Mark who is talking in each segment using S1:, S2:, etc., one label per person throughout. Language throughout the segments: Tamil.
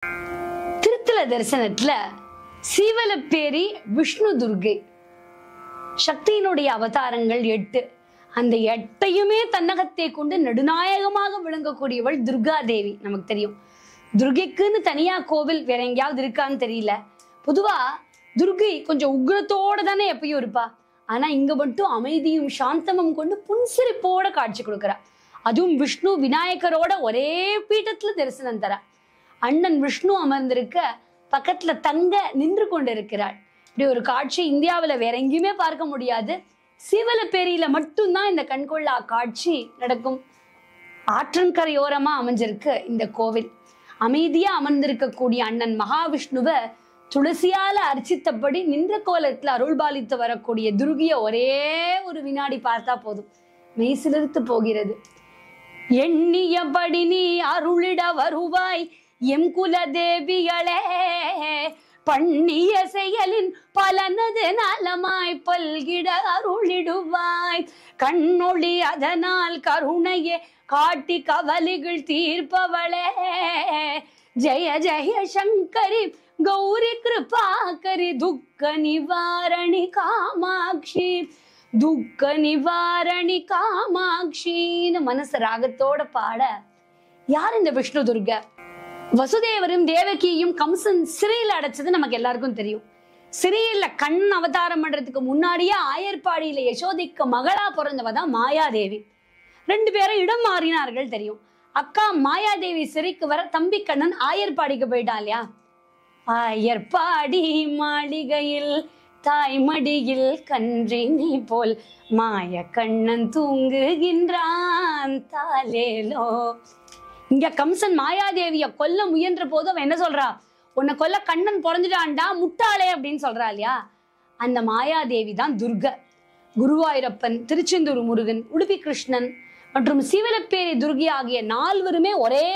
S1: திருத்தல தரிசனத்துல சீவலப்பேரி விஷ்ணு துர்கை சக்தியினுடைய அவதாரங்கள் 8. அந்த 8ஐயுமே தன்னகத்தை கொண்டு நடுநாயகமாக விளங்கக்கூடியவள் துர்கா தேவி. நமக்கு தெரியும் துர்கைக்குன்னு தனியா கோவில் வேற எங்கேயாவது இருக்கான்னு தெரியல. பொதுவா துர்கை கொஞ்சம் உக்ரத்தோட தானே எப்பயும் இருப்பா. ஆனா இங்க மட்டும் அமைதியும் சாந்தமும் கொண்டு புன்சிரிப்போட காட்சி கொடுக்குறா. அதுவும் விஷ்ணு விநாயகரோட ஒரே பீட்டத்துல தரிசனம் தரா. அண்ணன் விஷ்ணு அமர்ந்திருக்க பக்கத்துல தங்க நின்று கொண்டு இருக்கிறாள். இப்படி ஒரு காட்சி இந்தியாவில வேற எங்கேயுமே பார்க்க முடியாது. சீவலப்பேரியில மட்டும்தான் இந்த கண்கொள்ளா காட்சி நடக்கும். ஆற்றங்கரையோரமா அமைஞ்சிருக்கு இந்த கோவில். அமைதியா அமர்ந்திருக்கக்கூடிய அண்ணன் மகாவிஷ்ணுவை துளசியால அர்ச்சித்தபடி நின்ற கோலத்துல அருள்பாலித்து வரக்கூடிய துர்கிய ஒரே ஒரு வினாடி பார்த்தா போதும், மெய் சிலிர்த்து போகிறது. எண்ணியபடி நீ அருளிட வருவாய் எம் குல தேவிகளே, பண்ணிய செயலின் பலனது நலமாய் பல்கிட அருளிடுவாய். கண்ணொளி அதனால் கருணையே காட்டி கவலைகள் தீர்ப்பவளே, ஜெய ஜெய சங்கரி கௌரி கிருபாகரி துக்க நிவாரணி காமாட்சி, துக்க நிவாரணி காமாட்சின்னு மனசு ராகத்தோட பாட. யார் இந்த விஷ்ணு துர்கை? வசுதேவரும் தேவகியும் கம்சன் சிறையில் அடைச்சது நமக்கு எல்லாருக்கும் தெரியும். சிறையில கண் அவதாரம் பண்றதுக்கு முன்னாடியே ஆயர்பாடியில யசோதைக்கு மகளா பிறந்தவதான் மாயாதேவி. 2 பேரும் இடம் மாறினார்கள் தெரியும். அக்கா மாயாதேவி சிறைக்கு வர தம்பி கண்ணன் ஆயர்பாடிக்கு போயிட்டான் இல்லையா. ஆயர்பாடி மாளிகையில் தாய்மடியில் கன்றினி போல் மாய கண்ணன் தூங்குகின்றான் தாலேலோ. இங்க கம்சன் மாயாதேவிய கொல்ல முயன்ற போது அவன் என்ன சொல்றா? உன்னை கொல்ல கண்ணன் பிறந்துட்டான்டா முட்டாளே அப்படின்னு சொல்றா இல்லையா. அந்த மாயாதேவி தான் துர்கை. குருவாயூரப்பன், திருச்செந்தூர் முருகன், உடுப்பி கிருஷ்ணன் மற்றும் சீவலப்பேரி துர்கை ஆகிய 4 ஒரே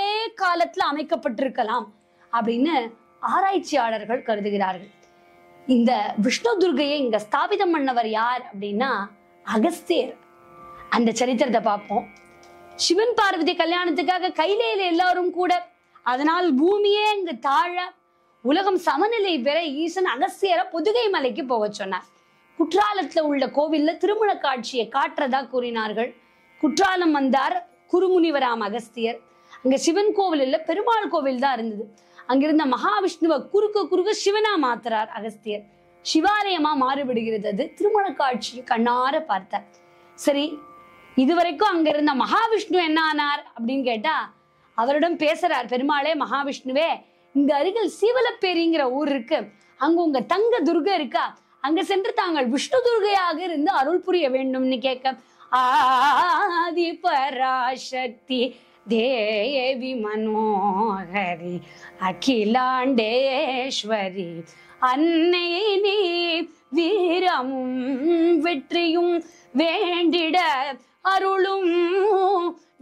S1: காலத்துல அமைக்கப்பட்டிருக்கலாம் அப்படின்னு ஆராய்ச்சியாளர்கள் கருதுகிறார்கள். இந்த விஷ்ணு துர்கையை இங்க ஸ்தாபிதம் பண்ணவர் யார் அப்படின்னா அகஸ்தியர். அந்த சரித்திரத்தை பார்ப்போம். சிவன் பார்வதி கல்யாணத்துக்காக கையில எல்லாரும் கூட, அதனால் பூமியே இங்கு தாழ உலகம் சமநிலை பெற ஈசன் அகஸ்தியரை பொதுகை மலைக்கு போக சொன்னார். குற்றாலத்துல உள்ள கோவில்ல திருமண காட்சியை காட்டுறதா கூறினார்கள். குற்றாலம் வந்தார் குருமுனிவராம் அகஸ்தியர். அங்க சிவன் கோவில் இல்ல, பெருமாள் கோவில் தான் இருந்தது. அங்கிருந்த மகாவிஷ்ணுவை குறுக்க சிவனா மாத்துறார் அகஸ்தியர். சிவாலயமா மாறுபடுகிறது. அது திருமண காட்சியை கண்ணார பார்த்தார். சரி, இதுவரைக்கும் அங்க இருந்த மகாவிஷ்ணு என்ன ஆனார் அப்படின்னு கேட்டா, அவரிடம் பேசுறார் பெருமாளே, மகாவிஷ்ணுவே இங்க அருகில் சீவலப்பேரிங்கிற ஊர் இருக்கு, அங்க உங்க தங்க துர்கை இருக்கா, அங்க சென்று தாங்கள் விஷ்ணு துர்கையாக இருந்து அருள் புரிய வேண்டும்னு கேட்க, ஆதி பராசக்தி தேவி மனோகரி அகிலாண்டேஸ்வரி அன்னை நீ வீரமும் வெற்றியும் வேண்டிட அருளும்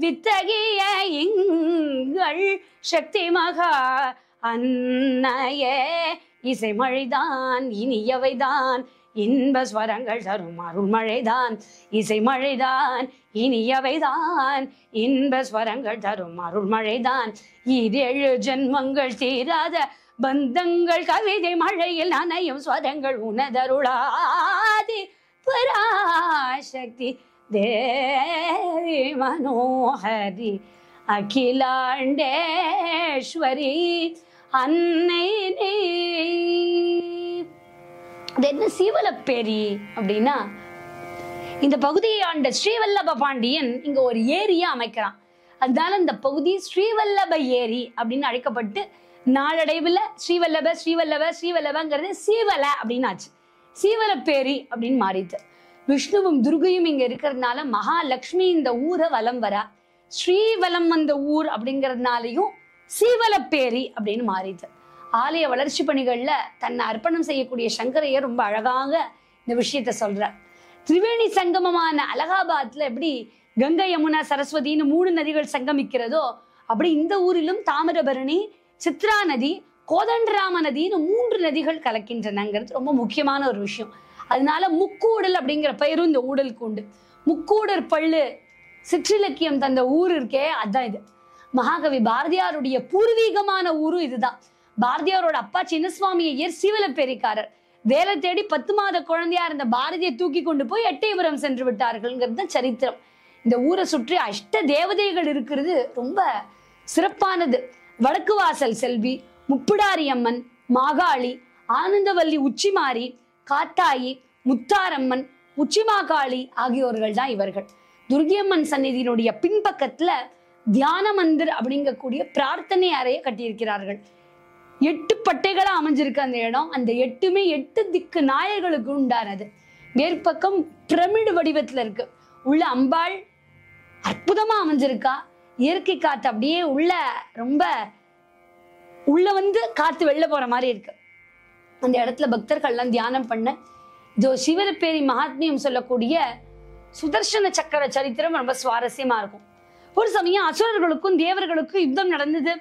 S1: வித்தகிய எங்கள் சக்தி மகா அன்னையே, இசைமழைதான் இனியவைதான் இன்ப ஸ்வரங்கள் தரும் அருள்மழைதான், இசைமழைதான் இனியவைதான் இன்ப ஸ்வரங்கள் தரும் அருள்மழைதான், 7 ஜென்மங்கள் தீராத பந்தங்கள் கவிதை மழையில் நனையும் ஸ்வரங்கள் உனதருளாதி பராசக்தி தேவி மனோஹரி அகிலாண்டேஸ்வரி அன்னை நீ. அது என்ன சீவலப்பேரி அப்படின்னா, இந்த பகுதியை ஆண்ட ஸ்ரீவல்லப பாண்டியன் இங்க ஒரு ஏரியா அமைக்கிறான். அதனால இந்த பகுதி ஸ்ரீவல்லப ஏரி அப்படின்னு அழைக்கப்பட்டு நாளடைவுல ஸ்ரீவல்லப ஸ்ரீவல்லப ஸ்ரீவல்லபங்கிறது சீவல அப்படின்னு ஆச்சு. சீவலப்பேரி அப்படின்னு மாறிட்டு விஷ்ணுவும் துர்கையும் இங்க இருக்கிறதுனால மகாலட்சுமி இந்த ஊரை வலம் வரா. ஸ்ரீவலம் வந்த ஊர் அப்படிங்கிறதுனாலையும் சீவலப்பேரி அப்படின்னு மாறிட்டு. ஆலய வளர்ச்சி பணிகள்ல தன்னை அர்ப்பணம் செய்யக்கூடிய சங்கரையர் ரொம்ப அழகாக இந்த விஷயத்த சொல்றார். திரிவேணி சங்கமமான அலகாபாத்ல எப்படி கங்கை யமுனா சரஸ்வதினு 3 நதிகள் சங்கமிக்கிறதோ, அப்படி இந்த ஊரிலும் தாமிரபரணி, சித்ரா நதி, கோதண்டராம நதினு 3 நதிகள் கலக்கின்றனங்கிறது ரொம்ப முக்கியமான ஒரு விஷயம். அதனால முக்கூடல் அப்படிங்கிற பெயரும் இந்த ஊடலுக்கு உண்டு. முக்கூடர் பள்ளு சிற்றிலக்கியம் தந்த ஊர் இருக்கே, அதான் இது. மகாகவி பாரதியாருடைய பூர்வீகமான ஊரும் இதுதான். பாரதியாரோட அப்பா சின்னசுவாமி ஐயர் சீவலப்பேரிக்காரர். வேலை தேடி 10 மாத குழந்தையா இருந்த பாரதியை தூக்கி கொண்டு போய் எட்டயபுரம் சென்று விட்டார்கள்ங்கிறது சரித்திரம். இந்த ஊரை சுற்றி அஷ்ட தேவதைகள் இருக்கிறது ரொம்ப சிறப்பானது. வடக்கு வாசல் செல்வி, முப்பிடாரி அம்மன், மாகாளி, ஆனந்தவல்லி உச்சிமாரி, காத்தாயி, முத்தாரம்மன், உச்சிமாகாளி ஆகியோர்கள் தான் இவர்கள். துர்கியம்மன் சந்நிதியினுடைய பின்பக்கத்துல தியான மந்திர் அப்படிங்கக்கூடிய பிரார்த்தனை அறைய கட்டியிருக்கிறார்கள். 8 பட்டைகளா அமைஞ்சிருக்கு அந்த இடம். அந்த 8மே 8 திக்கு நாயர்களுக்கு உண்டானது. மேற்பக்கம் பிரமிடு வடிவத்துல இருக்கு. உள்ள அம்பாள் அற்புதமா அமைஞ்சிருக்கா. இயற்கை காத்து அப்படியே ரொம்ப உள்ள காத்து வெளில போற மாதிரி இருக்கு. அந்த இடத்துல பக்தர்கள்லாம் தியானம் பண்ண இதோ சிவலப்பேரி மகாத்மியம் சொல்லக்கூடிய சுதர்சன சக்கர சரித்திரம் ரொம்ப சுவாரஸ்யமா இருக்கும். ஒரு சமயம் அசுரர்களுக்கும் தேவர்களுக்கும் யுத்தம் நடந்தது.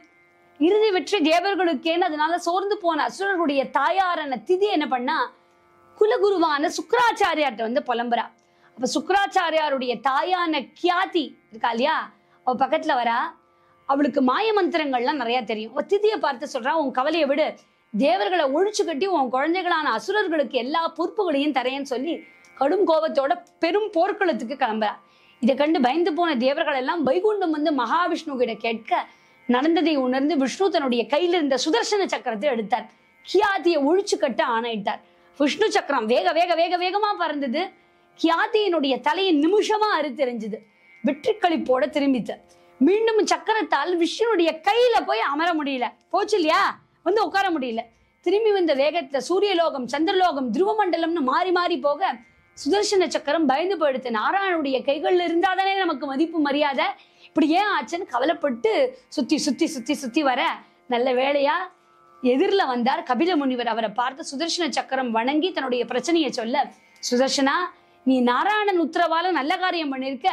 S1: இறுதி வெற்றி தேவர்களுக்கேன்னு அதனால சோர்ந்து போன அசுரர்களுடைய தாயாரான திதி என்ன பண்ணா, குலகுருவான சுக்கராச்சாரியார்ட்ட புலம்புறா. அப்ப சுக்கராச்சாரியாருடைய தாயான கியாதி இருக்கா இல்லையா, அவ பக்கத்துல வரா. அவளுக்கு மாய மந்திரங்கள்லாம் நிறைய தெரியும். அவ திதியை பார்த்து சொல்றா, உன் கவலையை விடு, தேவர்களை ஒழிச்சு கட்டி உன் குழந்தைகளான அசுரர்களுக்கு எல்லா பொறுப்புகளையும் தரேன்னு சொல்லி கடும் கோபத்தோட பெரும் போர்க்களத்துக்கு கிளம்புறா. இதை கண்டு பயந்து போன தேவர்கள் எல்லாம் வைகுண்டம் மகாவிஷ்ணு கிட்ட கேட்க நடந்ததை உணர்ந்து விஷ்ணு தன்னுடைய கையில இருந்த சுதர்சன சக்கரத்தை எடுத்தார். கியாதியை ஒழிச்சு கட்ட ஆணையிட்டார். விஷ்ணு சக்கரம் வேக வேக வேக வேகமா பறந்தது. கியாதியினுடைய தலையை நிமிஷமா அறுத்தெறிஞ்சது. வெற்றி களிப்போட திரும்பித்த. மீண்டும் சக்கரத்தால் விஷ்ணுடைய கையில போய் அமர முடியல. போச்சு இல்லையா, உட்கார முடியல. திரும்பி வந்த வேகத்துல சூரியலோகம், சந்திரலோகம், துருவ மண்டலம்னு மாறி மாறி போக சுதர்சன சக்கரம் பயந்து போயிடுத்து. நாராயணனுடைய கைகள்ல இருந்தாதானே நமக்கு மதிப்பு மரியாதை, இப்படி ஏன் ஆச்சுன்னு கவலைப்பட்டு சுத்தி சுத்தி சுத்தி சுத்தி வர நல்ல வேளையா எதிரில் வந்தார் கபில முனிவர். அவரை பார்த்து சுதர்சன சக்கரம் வணங்கி தன்னுடைய பிரச்சனையை சொல்ல, சுதர்சனா, நீ நாராயணன் உத்தரவால நல்ல காரியம் பண்ணிருக்க,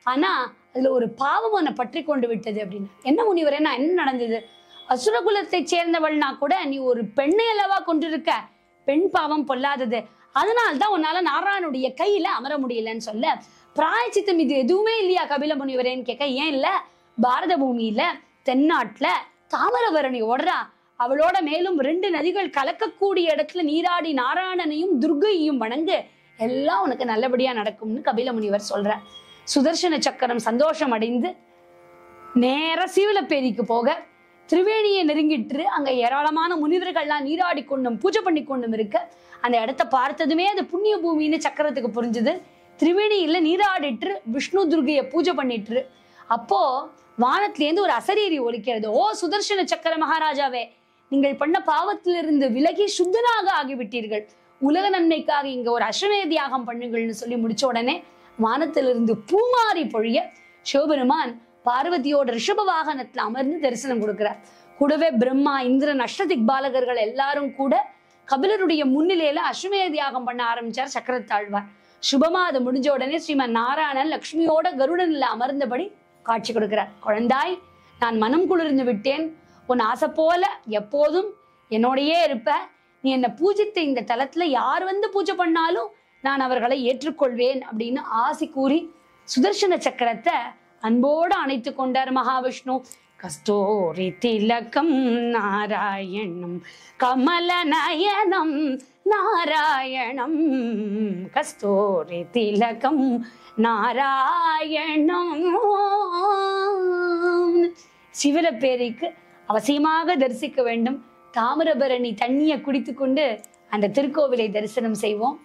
S1: ஆனா அதுல ஒரு பாவம் உன்னை பற்றி கொண்டு விட்டது அப்படின்னு. என்ன முனிவரே, நான் என்ன நடந்தது? அசுரகுலத்தை சேர்ந்தவள்னா கூட நீ ஒரு பெண்ணை அல்லவா கொண்டிருக்க, பெண் பாவம் பொல்லாதது, அதனால்தான் உன்னால நாராயணனுடைய கையில அமர முடியலன்னு சொல்ல, பிராயச்சித்தம் இது எதுவுமே இல்லையா கபில முனிவரேன்னு கேட்க, ஏன் இல்ல, பாரத பூமியில தென்னாட்டுல தாமிரபரணி ஓடுறா, அவளோட மேலும் 2 நதிகள் கலக்கக்கூடிய இடத்துல நீராடி நாராயணனையும் துர்கையையும் வணங்கு, எல்லாம் உனக்கு நல்லபடியா நடக்கும்னு கபில முனிவர் சொல்ற. சுதர்சன சக்கரம் சந்தோஷம் அடைந்து நேர சீவலப்பேரிக்கு போக திரிவேணியை நெருங்கிட்டு அங்க ஏராளமான முனிவர்கள்லாம் நீராடி கொண்டும் பூஜை பண்ணி கொண்டும் இருக்க, அந்த இடத்த பார்த்ததுமே அது புண்ணிய பூமின்னு சக்கரத்துக்கு புரிஞ்சுது. திரிவேணியில நீராடிட்டு விஷ்ணு துர்கையை பூஜை பண்ணிட்டு அப்போ வானத்திலேருந்து ஒரு அசரீரி ஒலிக்கிறது. ஓ சுதர்சன சக்கர மகாராஜாவே, நீங்கள் பண்ண பாவத்திலிருந்து விலகி சுத்தனாக ஆகிவிட்டீர்கள், உலக நன்மைக்காக இங்க ஒரு அஸ்வமேத தியாகம் பண்ணுங்கள்னு சொல்லி முடிச்ச உடனே வானத்திலிருந்து பூமாரி பொழிய சிவபெருமான் பார்வதியோட ரிஷப வாகனத்துல அமர்ந்து தரிசனம் கொடுக்கிறார். கூடவே பிரம்மா, இந்திரன், அஷ்டதிக்பாலகர்கள் எல்லாரும் கூட கபிலருடைய முன்னிலையில அஸ்வமேத தியாகம் பண்ண ஆரம்பிச்சார் சக்கரத்தாழ்வார். சுபமா அது முடிஞ்ச உடனே ஸ்ரீமன் நாராயணன் லக்ஷ்மியோட கருடன்ல அமர்ந்தபடி காட்சி கொடுக்கிறார். குழந்தாய், நான் மனம் குளிர்ந்து விட்டேன், உன் ஆசை போல எப்போதும் என்னோடையே இருப்ப, நீ என்னை பூஜித்த இந்த தலத்துல யார் பூஜை பண்ணாலும் நான் அவர்களை ஏற்றுக்கொள்வேன் அப்படின்னு ஆசி கூறி சுதர்சன சக்கரத்தை அன்போடு அணைத்து கொண்டார் மகாவிஷ்ணு. கஸ்தூரி திலகம் நாராயணம் கமல நயனம் நாராயணம், கஸ்தூரி திலகம் நாராயணம். சிவலப்பேரிக்கு அவசியமாக தரிசிக்க வேண்டும். தாமிரபரணி தண்ணியை குடித்து கொண்டு அந்த திருக்கோவிலை தரிசனம் செய்வோம்.